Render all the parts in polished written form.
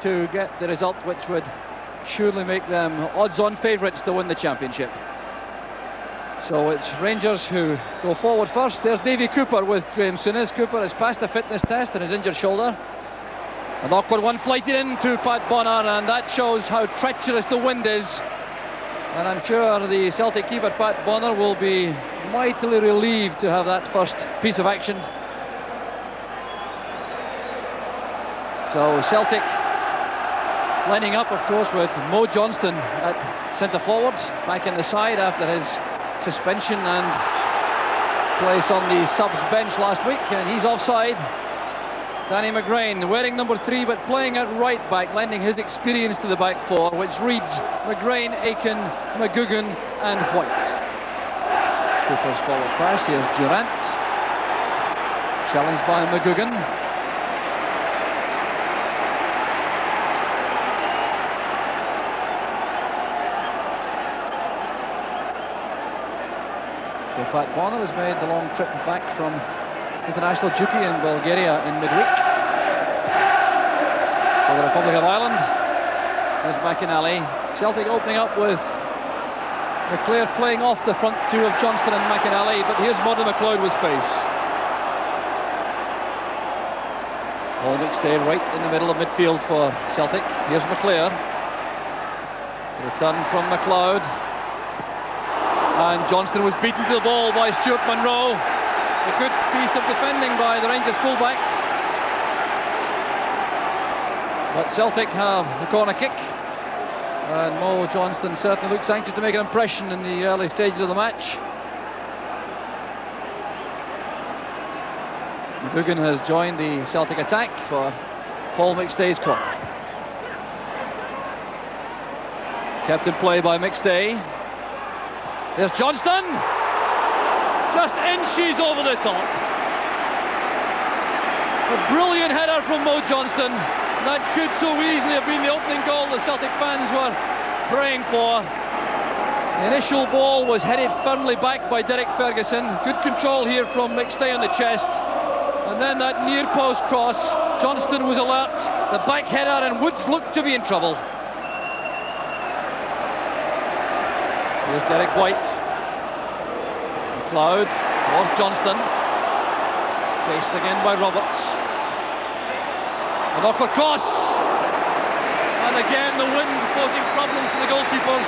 to get the result which would surely make them odds-on favourites to win the championship. So it's Rangers who go forward first. There's Davy Cooper with Graham Souness. Cooper has passed a fitness test on his injured shoulder. An awkward one flighted in to Pat Bonner, and that shows how treacherous the wind is. And I'm sure the Celtic keeper Pat Bonner will be mightily relieved to have that first piece of action. So Celtic lining up, of course, with Mo Johnston at centre forward, back in the side after his suspension and place on the subs bench last week, and he's offside. Danny McGrain wearing number 3 but playing at right back, lending his experience to the back four, which reads McGrain, Aiken, McGugan and White. Cooper's forward pass, here's Durant, challenged by McGugan. So Pat Bonner has made the long trip back from international duty in Bulgaria in midweek for the Republic of Ireland. There's McInally. Celtic opening up with McClair playing off the front two of Johnston and McInally, but here's Murdo McLeod with space. Paul McStay right in the middle of midfield for Celtic. Here's McClair. Return from McLeod. And Johnston was beaten to the ball by Stuart Monroe. A good piece of defending by the Rangers fullback. But Celtic have the corner kick. And Mo Johnston certainly looks anxious to make an impression in the early stages of the match. McGugan has joined the Celtic attack for Paul McStay's corner. Kept in play by McStay. There's Johnston, just inches over the top. A brilliant header from Mo Johnston. That could so easily have been the opening goal the Celtic fans were praying for. The initial ball was headed firmly back by Derek Ferguson. Good control here from McStay on the chest. And then that near post cross. Johnston was alert. The back header, and Woods looked to be in trouble. Here's Derek White. McLeod was Johnston. Faced again by Roberts. An awkward cross. And again the wind posing problems for the goalkeepers.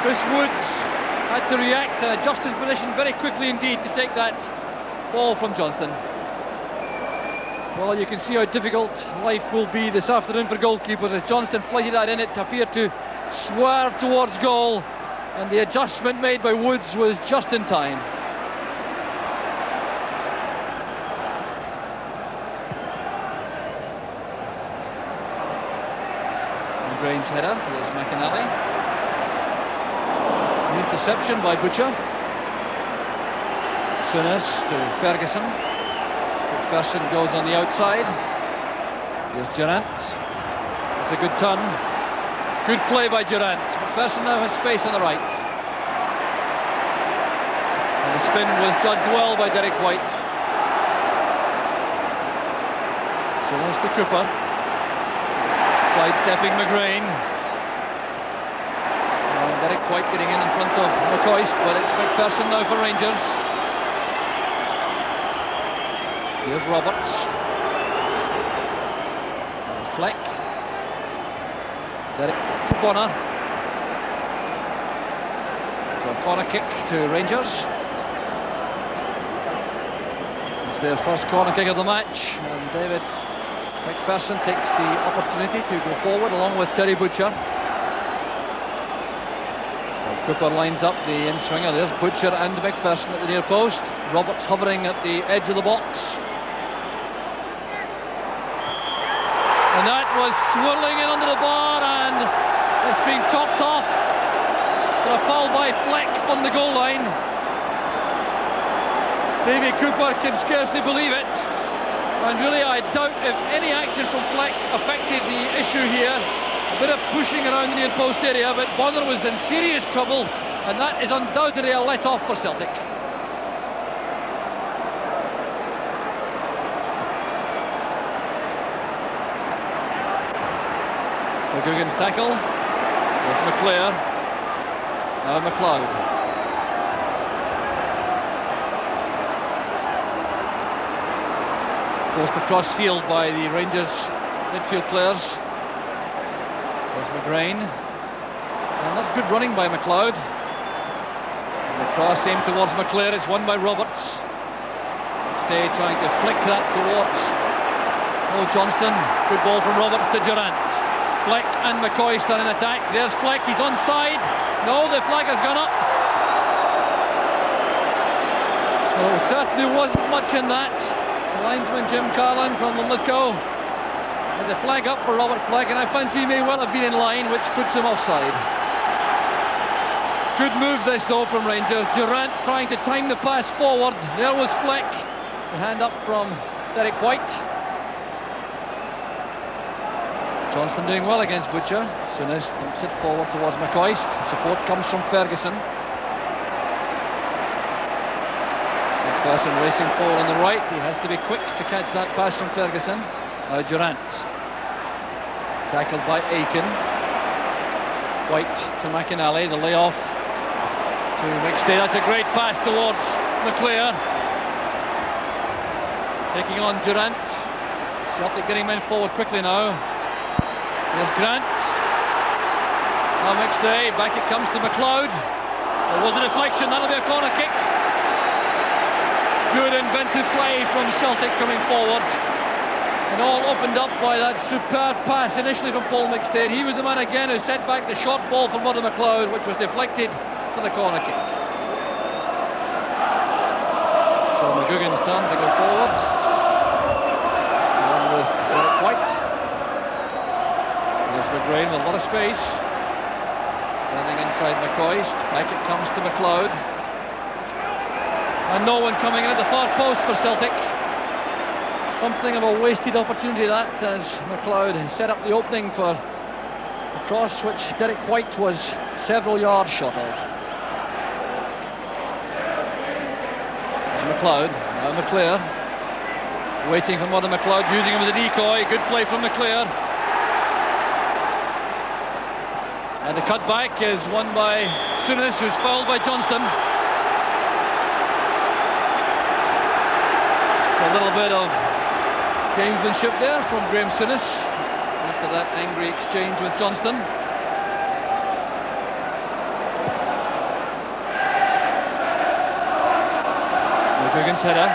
Chris Woods had to react and adjust his position very quickly indeed to take that ball from Johnston. Well, you can see how difficult life will be this afternoon for goalkeepers as Johnston flighted that in. It appeared to swerve towards goal. And the adjustment made by Woods was just in time. McGrain's header, there's McInally. Interception by Butcher. Souness to Ferguson. McPherson goes on the outside. Here's Durant. It's a good turn. Good play by Durant. McPherson now has space on the right. And the spin was judged well by Derek White. Souness to Cooper. Sidestepping McGrain. And Derek White getting in front of McCoist, but it's McPherson now for Rangers. Here's Roberts. Fleck. Derek to Bonner. So a corner kick to Rangers. It's their first corner kick of the match, and David McPherson takes the opportunity to go forward along with Terry Butcher. So Cooper lines up the in-swinger. There's Butcher and McPherson at the near post. Roberts hovering at the edge of the box. And that was swirling in under the bar, and it's being chopped off for a foul by Fleck on the goal line. Davy Cooper can scarcely believe it, and really I doubt if any action from Fleck affected the issue here. A bit of pushing around the near post area, but Bonner was in serious trouble, and that is undoubtedly a let-off for Celtic. McGugan's tackle. There's mclair. Now McLeod. Forced across field by the Rangers midfield players. There's McGrain. And that's good running by McLeod. And the cross aimed towards mclair. It's won by Roberts. McStay trying to flick that towards Johnston. Good ball from Roberts to Durant. Fleck and McCoy still in attack. There's Fleck, he's onside. No, the flag has gone up. Well, certainly wasn't much in that. The linesman Jim Carlin from Linlithgow had the flag up for Robert Fleck, and I fancy he may well have been in line, which puts him offside. Good move this though from Rangers. Durant trying to time the pass forward. There was Fleck. The hand up from Derek White. Johnston doing well against Butcher. Souness dumps it forward towards McCoist. Support comes from Ferguson. McPherson racing forward on the right. He has to be quick to catch that pass from Ferguson. Now Durant. Tackled by Aiken. White to McInally. The layoff to McStay. That's a great pass towards mclair. Taking on Durant. Celtic getting men forward quickly now. There's Grant. Now McStay, back it comes to McLeod. There was a deflection, that'll be a corner kick. Good inventive play from Celtic coming forward. And all opened up by that superb pass initially from Paul McStay. He was the man again who set back the short ball from Murdo McLeod, which was deflected for the corner kick. So McGugan's turn to go forward. Along with Derek White. There's McGrain with a lot of space. Standing inside McCoist. Back it comes to McLeod. And no one coming in at the far post for Celtic. Something of a wasted opportunity that, as McLeod set up the opening for a cross which Derek White was several yards short of. There's McLeod. Now mclair. Waiting for Murdo McLeod, using him as a decoy. Good play from mclair. And the cutback is won by Souness, who's fouled by Johnston. So a little bit of gamesmanship there from Graham Souness after that angry exchange with Johnston. McGugan's header,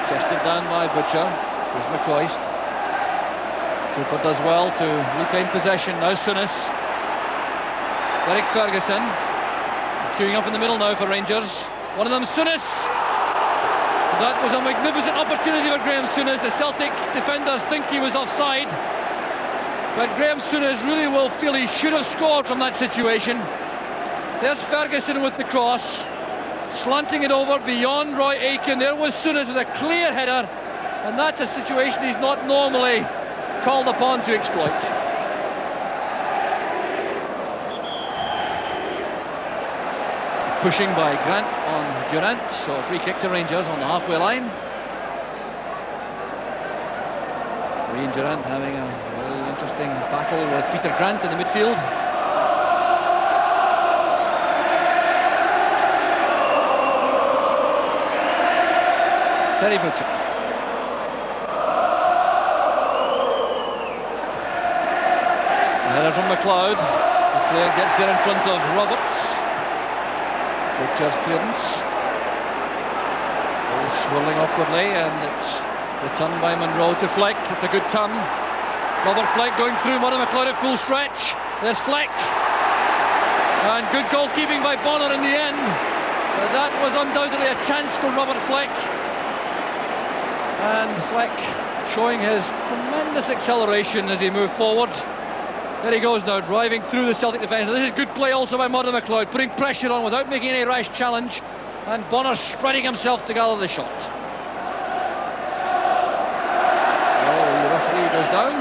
chested down by Butcher. There's McCoist. Cooper does well to retain possession. Now Souness. Derek Ferguson queuing up in the middle now for Rangers. One of them, Souness. That was a magnificent opportunity for Graham Souness. The Celtic defenders think he was offside, but Graham Souness really will feel he should have scored from that situation. There's Ferguson with the cross, slanting it over beyond Roy Aiken. There was Souness with a clear header, and that's a situation he's not normally called upon to exploit. Pushing by Grant on Durant, so a free kick to Rangers on the halfway line. Ian Durant having a very interesting battle with Peter Grant in the midfield. Terry Butcher. A header from McLeod. The player gets there in front of Roberts. Butcher's clearance. Ball swirling awkwardly, and it's returned by Monroe to Fleck. It's a good turn. Robert Fleck going through Murdo McLeod at full stretch. There's Fleck. And good goalkeeping by Bonner in the end. But that was undoubtedly a chance for Robert Fleck. And Fleck showing his tremendous acceleration as he moved forward. There he goes now, driving through the Celtic defence. This is good play also by Murdo McLeod, putting pressure on without making any rash challenge, and Bonner spreading himself to gather the shot. Oh, the referee goes down.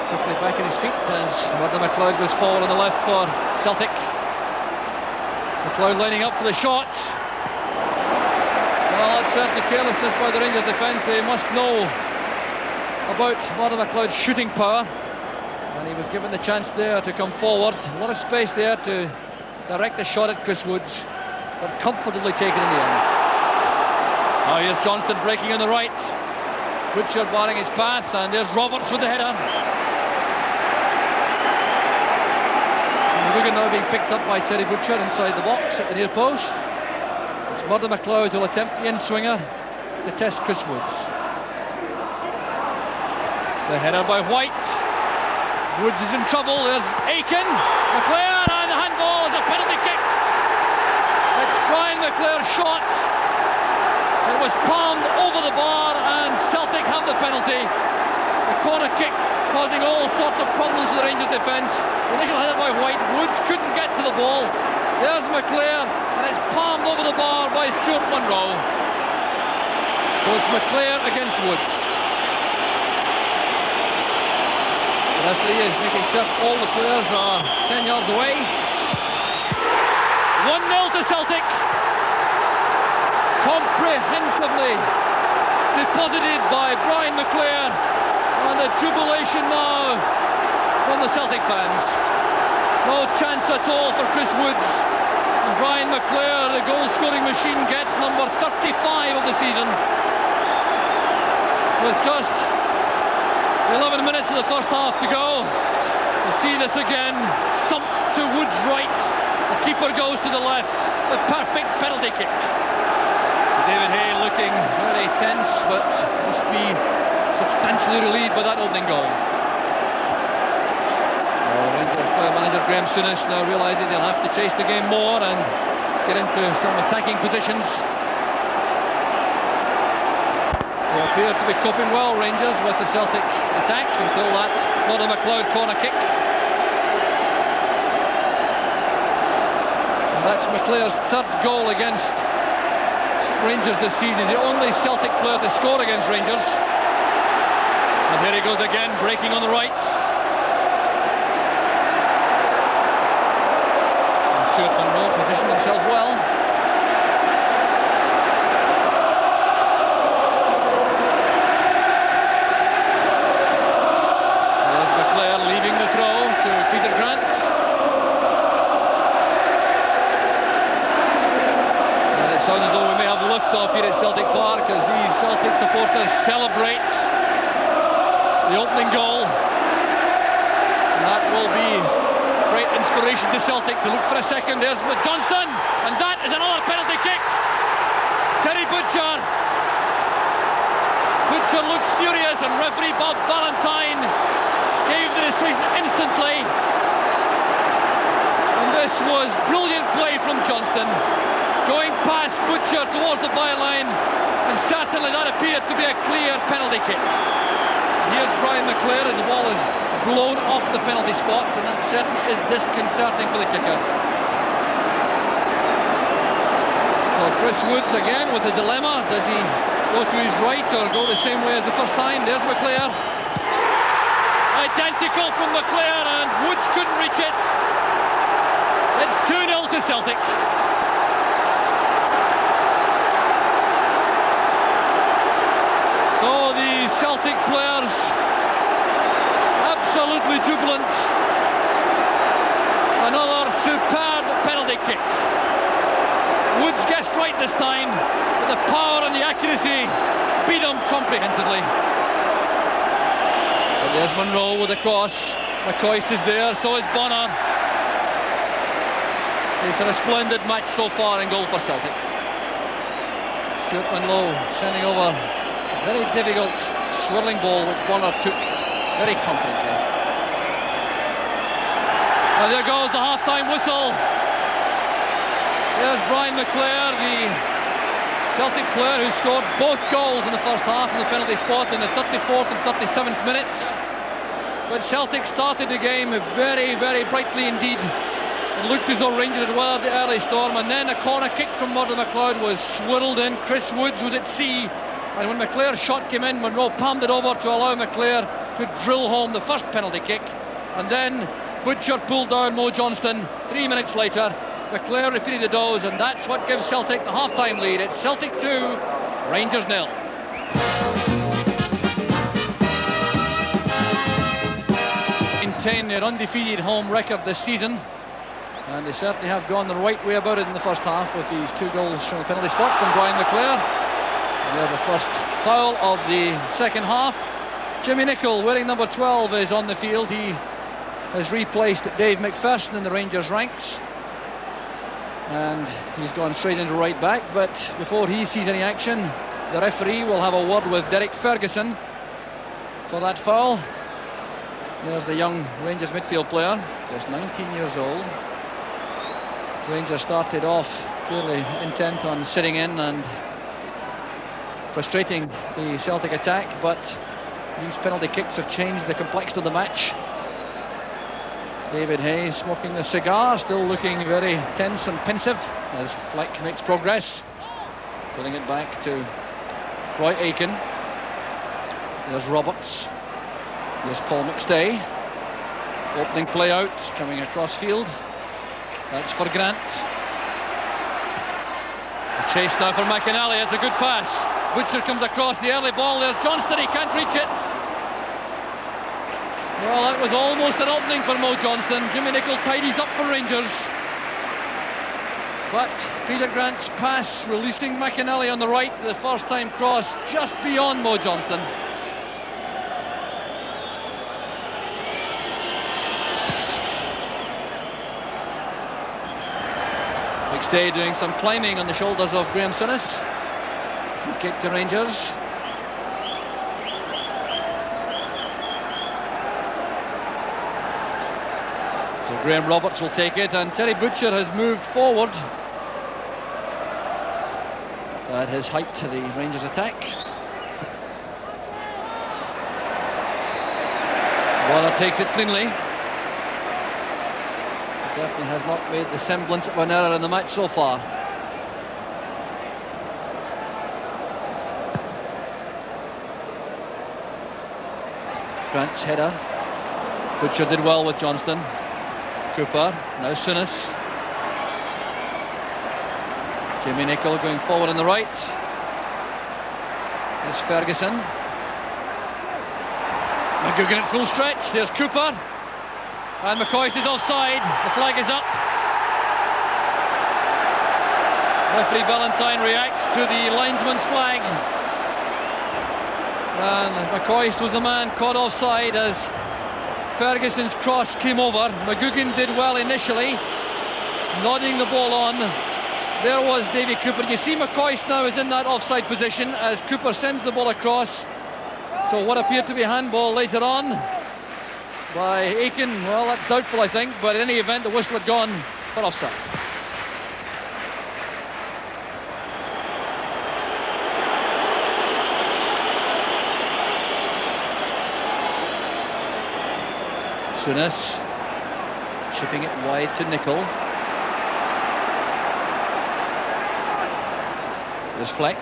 Quickly back on his feet as Murdo McLeod goes forward on the left for Celtic. McLeod lining up for the shot. Well, that's certainly carelessness by the Rangers defence. They must know about Murdo McLeod's shooting power. And he was given the chance there to come forward. A lot of space there to direct a shot at Chris Woods, but comfortably taken in the end. Now here's Johnston breaking on the right. Butcher barring his path, and there's Roberts with the header. Wigan now being picked up by Terry Butcher inside the box at the near post. It's Murdo McLeod who will attempt the in-swinger to test Chris Woods. The header by White. Woods is in trouble. There's Aiken. McLair, and the handball is a penalty kick. It's Brian McLair's shot. It was palmed over the bar, and Celtic have the penalty. The corner kick causing all sorts of problems for the Rangers defence. The initial header by White. Woods couldn't get to the ball. There's McLair, and it's palmed over the bar by Stuart Munro. So it's McLair against Woods. The referee is making certain all the players are 10 yards away. 1-0 to Celtic. Comprehensively deposited by Brian McLair, and the jubilation now from the Celtic fans. No chance at all for Chris Woods. And Brian McLair, the goal-scoring machine, gets number 35 of the season. With just 11 minutes of the first half to go, we'll see this again. Thump to Woods' right. The keeper goes to the left. The perfect penalty kick. David Hay looking very tense, but must be substantially relieved by that opening goal. Rangers player manager Graham Souness now realising they'll have to chase the game more and get into some attacking positions. They appear to be coping well, Rangers, with the Celtic attack until that Murdo McLeod corner kick. And that's McLair's third goal against Rangers this season, the only Celtic player to score against Rangers. And here he goes again, breaking on the right. And Stuart Munro positioned himself well. There's McLair leaving the throw to Peter Grant. And it sounds as though we may have lift-off here at Celtic Park as these Celtic supporters celebrate the opening goal. And that will be great inspiration to Celtic to look for a second. There's Johnston, and that is another penalty kick. Terry Butcher. Butcher looks furious, and referee Bob Valentine gave the decision instantly. And this was brilliant play from Johnston, going past Butcher towards the byline, and certainly that appeared to be a clear penalty kick. Here's Brian McLair as the ball is blown off the penalty spot, and that certainly is disconcerting for the kicker. So Chris Woods again with the dilemma. Does he go to his right or go the same way as the first time? There's McLair. Identical from McLair, and Woods couldn't reach it. It's 2-0 to Celtic. So the Celtic players absolutely jubilant. Another superb penalty kick. Woods guessed right this time, but the power and the accuracy beat him comprehensively. But there's Munro with the cross. McCoist is there, so is Bonner. He's had a splendid match so far in goal for Celtic. Stuart Munro sending over a very difficult swirling ball which Bonner took very confidently. And there goes the half-time whistle. There's Brian McLair, the Celtic player who scored both goals in the first half in the penalty spot in the 34th and 37th minute. But Celtic started the game very, very brightly indeed. It looked as though Rangers had weathered the early storm, and then a corner kick from Murdo McLeod was swirled in. Chris Woods was at sea, and when McLair's shot came in, Munro palmed it over to allow McLair to drill home the first penalty kick. And then Butcher pulled down Mo Johnston 3 minutes later. McLair repeated the dose, and that's what gives Celtic the half-time lead. It's Celtic 2, Rangers 0. maintain their undefeated home record this season, and they certainly have gone the right way about it in the first half with these 2 goals from the penalty spot from Brian McClair. And there's the first foul of the second half. Jimmy Nicholl, wearing number 12, is on the field. He has replaced Dave McPherson in the Rangers ranks, and he's gone straight into right back. But before he sees any action, the referee will have a word with Derek Ferguson for that foul. There's the young Rangers midfield player, just 19 years old. Rangers started off clearly intent on sitting in and frustrating the Celtic attack, but these penalty kicks have changed the complexion of the match. David Hayes smoking the cigar, still looking very tense and pensive as Fleck makes progress, putting it back to Roy Aitken. There's Roberts. There's Paul McStay. Opening play out, coming across field. That's for Grant. A chase now for McInally. It's a good pass. Butcher comes across the early ball. There's Johnston. He can't reach it. Well, that was almost an opening for Mo Johnston. Jimmy Nicholl tidies up for Rangers. But Peter Grant's pass releasing McInally on the right. The first time cross just beyond Mo Johnston. McStay doing some climbing on the shoulders of Graham Souness. Free kick to Rangers. So Graham Roberts will take it, and Terry Butcher has moved forward at his height to the Rangers attack. Warner takes it cleanly. Certainly has not made the semblance of an error in the match so far. Grant's header. Butcher did well with Johnston. Cooper, now Souness. Jimmy Nicholl going forward on the right. There's Ferguson. McGugan at full stretch. There's Cooper. And McCoist is offside. The flag is up. Referee Ballantyne reacts to the linesman's flag. And McCoist was the man caught offside as Ferguson's cross came over. McGugan did well initially, nodding the ball on. There was Davy Cooper. You see McCoist now is in that offside position as Cooper sends the ball across. So what appeared to be a handball later on by Aitken, well, that's doubtful, I think, but in any event, the whistle had gone for offside. Souness chipping it wide to Nicholl. There's Fleck.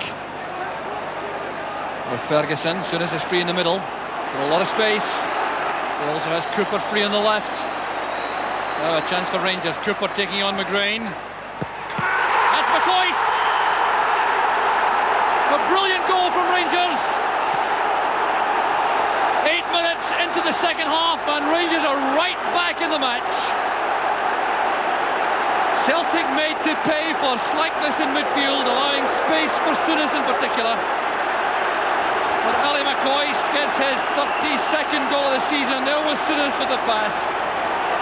With Ferguson, Souness is free in the middle. Got a lot of space. He also has Cooper free on the left. Now a chance for Rangers. Cooper taking on McGrain. That's McCoist! A brilliant goal from Rangers. 8 minutes into the second half and Rangers are right back in the match. Celtic made to pay for slackness in midfield, allowing space for Souness in particular. But Ali McCoist gets his 32nd goal of the season. There was Souness with the pass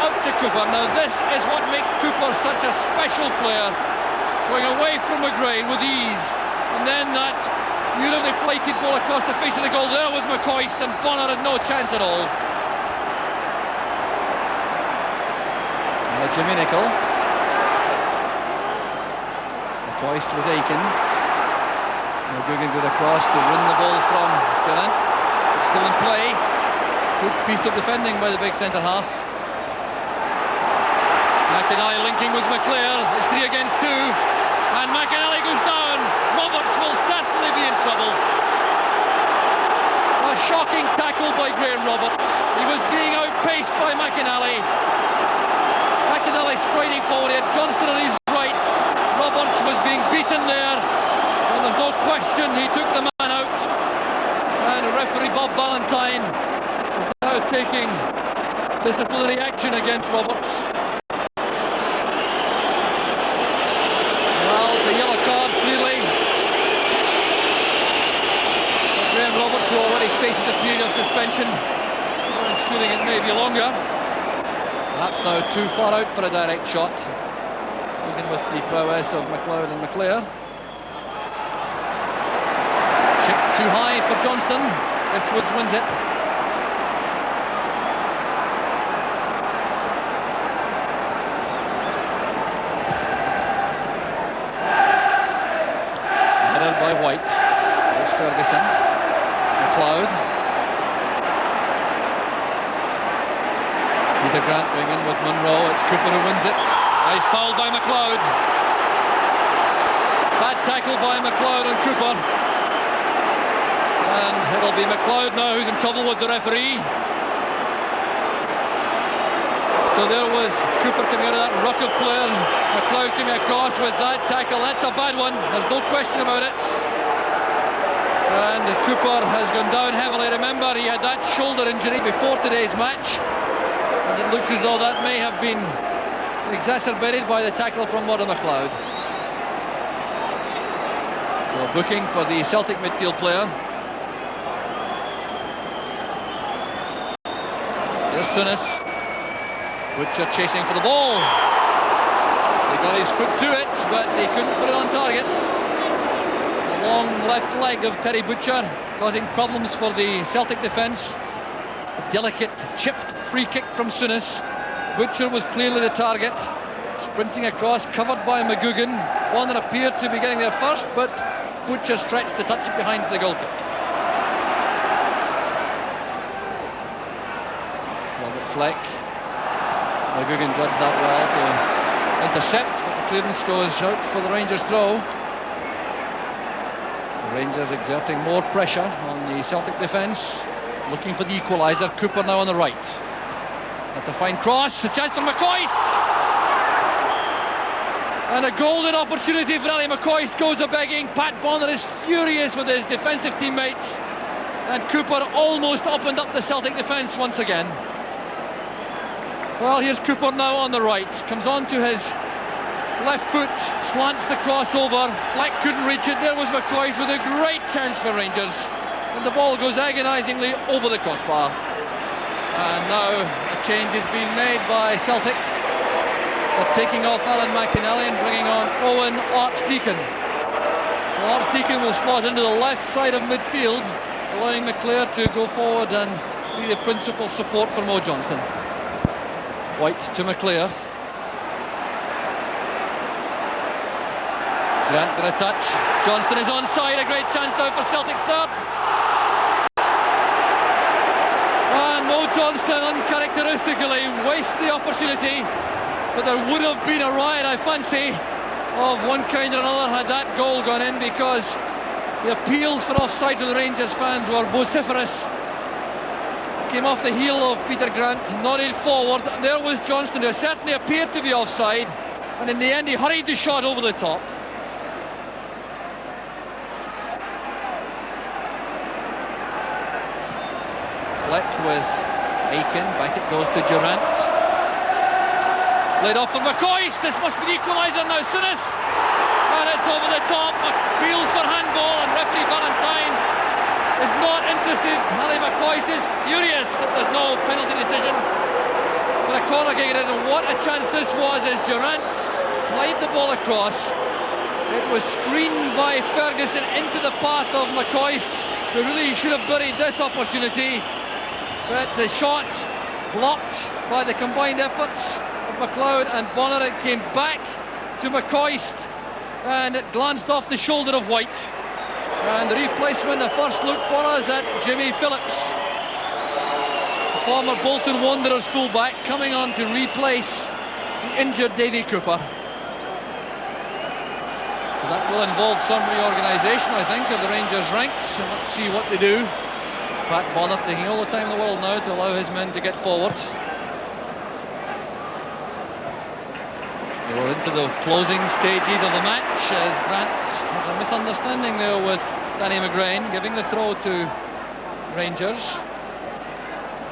out to Cooper. Now this is what makes Cooper such a special player, going away from McGrain with ease, and then that beautifully flighted ball across the face of the goal. There was McCoist, and Bonner had no chance at all. Now Jimmy Nicholl. McCoist with Aitken. McGugan good across to win the ball from Durant. It's still in play. Good piece of defending by the big centre half. McInally linking with McClair. It's 3 against 2. And McInally goes down. Roberts will certainly be in trouble. A shocking tackle by Graham Roberts. He was being outpaced by McInally. McInally striding forward. He had Johnston on his right. Roberts was being beaten there. And there's no question he took the man out. And referee Bob Ballantyne is now taking disciplinary action against Roberts. Well, it's a yellow card, clearly. Graham Roberts, who already faces a period of suspension, and shooting it may be longer. Perhaps now too far out for a direct shot, even with the prowess of McLeod and mclair. Chip too high for Johnston. Chris Woods wins it. Headed by White. There's Ferguson. McLeod. Peter Grant going in with Munro. It's Cooper who wins it. He's fouled by McLeod. Bad tackle by McLeod and Cooper. And it'll be McLeod now who's in trouble with the referee. So there was Cooper coming out of that ruck of players. McLeod coming across with that tackle. That's a bad one. There's no question about it. And Cooper has gone down heavily. Remember, he had that shoulder injury before today's match. And it looks as though that may have been exacerbated by the tackle from Murdo McLeod. So booking for the Celtic midfield player. Here's Souness. Butcher chasing for the ball. He got his foot to it, but he couldn't put it on target. The long left leg of Terry Butcher causing problems for the Celtic defence. A delicate chipped free kick from Souness. Butcher was clearly the target. Sprinting across, covered by McGugan. Bonner appeared to be getting there first, but Butcher stretched to touch it behind for the goal kick. Robert Fleck. McGugan judged that well to intercept, but the clearance goes out for the Rangers throw. The Rangers exerting more pressure on the Celtic defence, looking for the equaliser. Cooper now on the right. That's a fine cross, a chance for McCoist! And a golden opportunity for Ali McCoist goes a-begging. Pat Bonner is furious with his defensive teammates, and Cooper almost opened up the Celtic defence once again. Well, here's Cooper now on the right, comes on to his left foot, slants the cross over. Fleck couldn't reach it. There was McCoist with a great chance for Rangers, and the ball goes agonisingly over the crossbar. And now a change is being made by Celtic. They're taking off Alan McInally and bringing on Owen Archdeacon. Well, Archdeacon will slot into the left side of midfield, allowing mclair to go forward and be the principal support for Mo Johnston. White to mclair. Grant got a touch. Johnston is onside. A great chance now for Celtic's third. And Mo Johnston uncharacteristically wastes the opportunity, but there would have been a riot, I fancy, of one kind or another had that goal gone in, because the appeals for offside from the Rangers fans were vociferous. Came off the heel of Peter Grant, nodded forward, and there was Johnston, who certainly appeared to be offside, and in the end he hurried the shot over the top. Fleck with Aiken, back it goes to Durant. Laid off for McCoist. This must be the equaliser now. Souness, and it's over the top. Appeals for handball, and referee Valentine is not interested. Ali McCoist is furious that there's no penalty decision. But a corner kick it is, and what a chance this was as Durant played the ball across. It was screened by Ferguson into the path of McCoist, who really should have buried this opportunity. But the shot blocked by the combined efforts of McLeod and Bonner. It came back to McCoist, and it glanced off the shoulder of White. And the replacement, the first look for us at Jimmy Phillips, the former Bolton Wanderers fullback, coming on to replace the injured Davy Cooper. So that will involve some reorganisation, I think, of the Rangers ranks, and let's see what they do. Pat Bonner taking all the time in the world now to allow his men to get forward. We're into the closing stages of the match as Grant has a misunderstanding there with Danny McGrain, giving the throw to Rangers.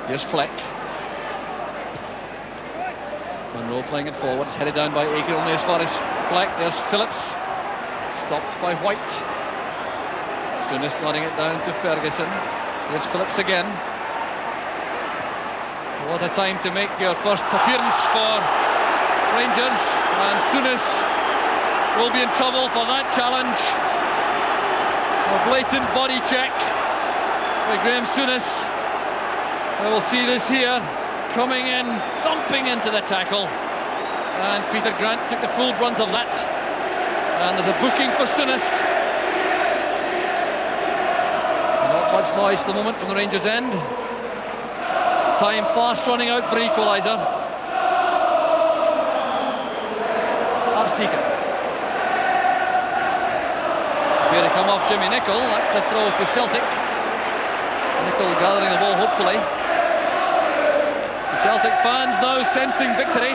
Here's Fleck. Monroe playing it forward. It's headed down by Aiken only as far as Fleck. There's Phillips. Stopped by White. Soonest nodding it down to Ferguson. Here's Phillips again. What a time to make your first appearance for Rangers. And Souness will be in trouble for that challenge. A blatant body check by Graham Souness. We will see this here, coming in, thumping into the tackle. And Peter Grant took the full brunt of that. And there's a booking for Souness. Not much noise for the moment from the Rangers' end. Time fast running out for equaliser. Archdeacon. Here to come off Jimmy Nicholl. That's a throw to Celtic. Nicholl gathering the ball hopefully. The Celtic fans now sensing victory.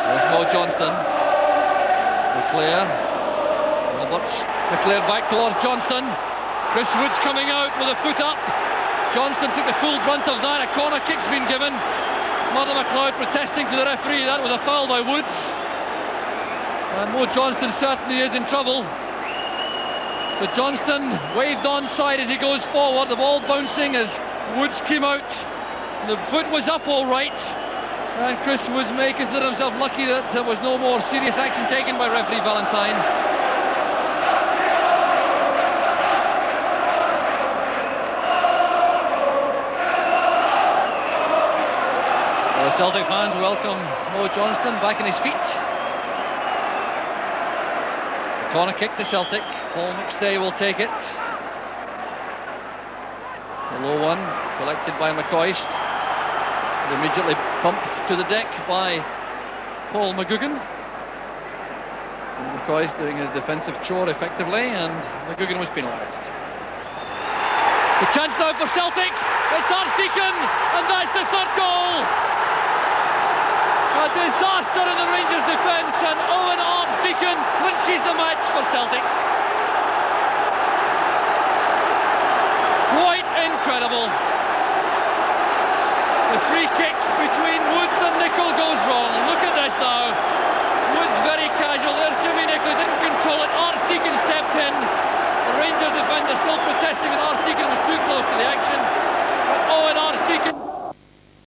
There's Mo Johnston. McLair. McLair back towards Johnston. Chris Wood's coming out with a foot up. Johnston took the full brunt of that. A corner kick's been given. Mother McLeod protesting to the referee. That was a foul by Woods. And Mo Johnston certainly is in trouble. So Johnston waved onside as he goes forward. The ball bouncing as Woods came out. The foot was up all right. And Chris Woods may consider himself lucky that there was no more serious action taken by referee Valentine. The Celtic fans welcome Mo Johnston back on his feet. The corner kick to Celtic. Paul McStay will take it. The low one collected by McCoist. And immediately bumped to the deck by Paul McGugan. And McCoist doing his defensive chore effectively, and McGugan was penalised. The chance now for Celtic. It's Archdeacon, and that's the third goal. A disaster in the Rangers defence, and Owen Archdeacon clinches the match for Celtic. Quite incredible. The free kick between